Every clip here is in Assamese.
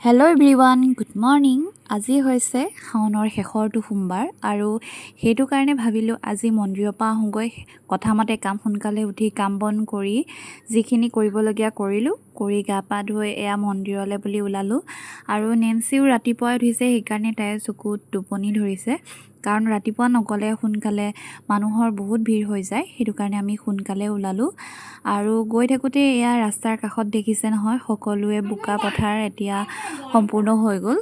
Hello' everyone, good morning. আজি হৈছে শাওনৰ শেষৰটো সোমবাৰ আৰু সেইটো কাৰণে ভাবিলোঁ আজি মন্দিৰৰ পৰা আহোঁগৈ। কথামতে কাম সোনকালে উঠি কাম বন কৰি যিখিনি কৰিবলগীয়া কৰিলোঁ, কৰি গা পা ধুই এয়া মন্দিৰলৈ বুলি ওলালোঁ। আৰু নেন্সিও ৰাতিপুৱাই উঠিছে, সেইকাৰণে তাইৰ চকুত টোপনি ধৰিছে। কাৰণ ৰাতিপুৱা নগ'লে সোনকালে মানুহৰ বহুত ভিৰ হৈ যায়, সেইটো কাৰণে আমি সোনকালে ওলালোঁ। আৰু গৈ থাকোঁতে এয়া ৰাস্তাৰ কাষত দেখিছে নহয়, সকলোৱে বোকা পথাৰ এতিয়া সম্পূৰ্ণ হৈ গ'ল।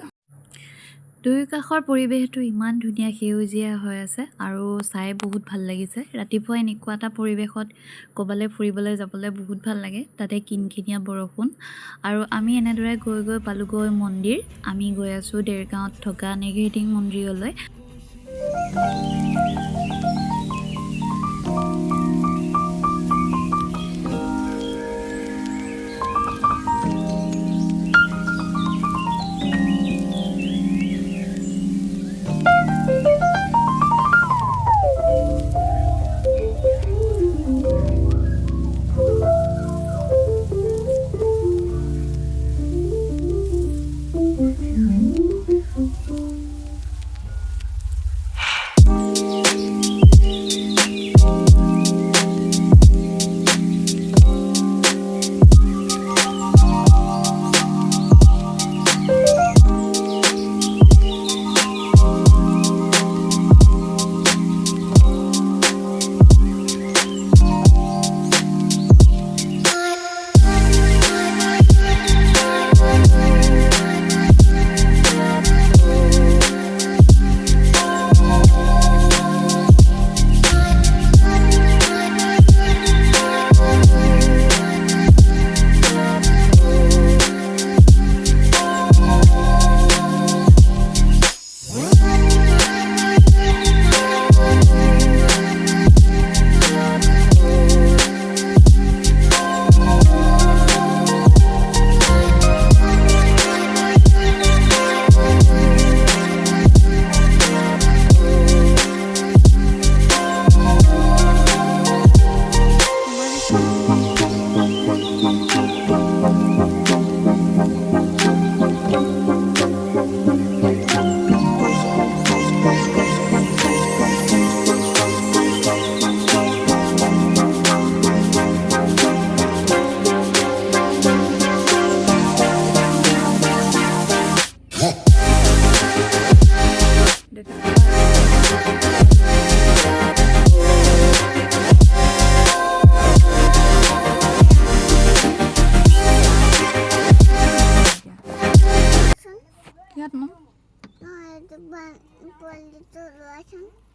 দুয়ো কাষৰ পৰিৱেশটো ইমান ধুনীয়া সেউজীয়া হৈ আছে আৰু চাই বহুত ভাল লাগিছে। ৰাতিপুৱা এনেকুৱা এটা পৰিৱেশত ক'ৰবালৈ ফুৰিবলৈ যাবলৈ বহুত ভাল লাগে, তাতে কিনকিনীয়া বৰষুণ। আৰু আমি এনেদৰে গৈ গৈ পালোঁগৈ মন্দিৰ। আমি গৈ আছোঁ দেৰগাঁৱত থকা নেঘেৰিটিং মন্দিৰলৈ।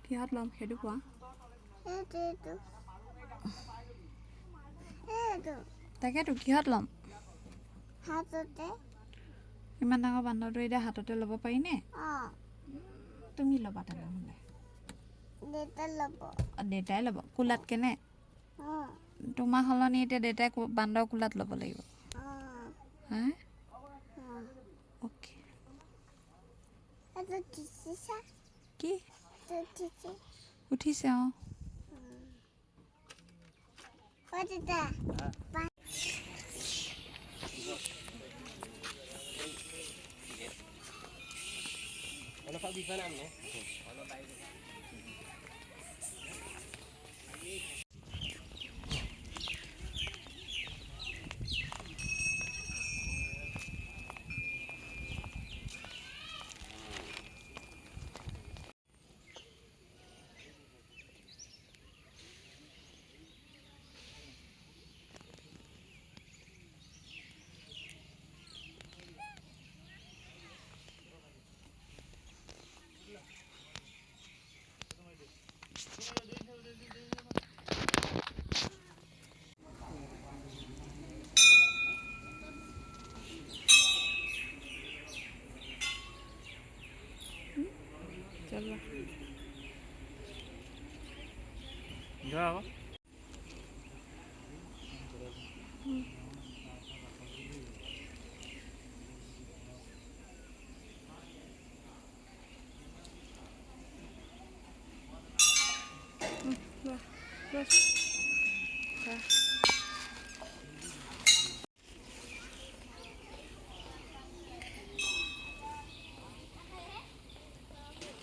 কিহত ল'ম সেইটো কোৱা। তাকেতো কিহত ল'ম? হাততে। ইমান ডাঙৰ বান্দৰটো এতিয়া হাততে ল'ব পাৰিনে? তুমি ল'বা তেনেহ'লে। দেউতাই ল'ব কোলাত কেনে? তোমাৰ সলনি এতিয়া দেউতাই বান্দৰ কোলাত ল'ব লাগিব। হা? অ'কে। কি? উঠিছে অঁ। चलो जाओ।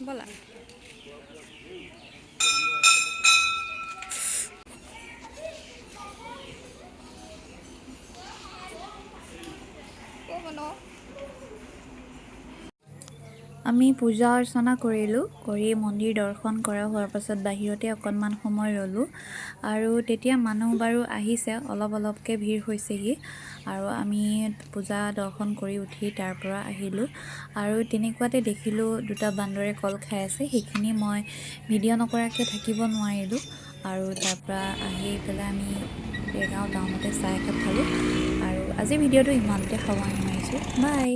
ব'লা আমি পূজা অৰ্চনা কৰিলোঁ কৰি মন্দিৰ দৰ্শন কৰা হোৱাৰ পাছত বাহিৰতে অকণমান সময় ৰ'লোঁ আৰু তেতিয়া মানুহ বাৰু আহিছে অলপকৈ ভিৰ হৈছেহি আৰু আমি পূজা দৰ্শন কৰি উঠি তাৰ পৰা আহিলোঁ আৰু তেনেকুৱাতে দেখিলোঁ দুটা বান্দৰে কল খাই আছে সেইখিনি মই ভিডিঅ' নকৰাকৈ থাকিব নোৱাৰিলোঁ আৰু তাৰ পৰা আহি পেলাই আমি দেৰগাঁও টাউনতে চাহ একাপ খালোঁ আৰু আজিৰ ভিডিঅ'টো ইমানতে সামৰণি মাৰিছোঁ বাই।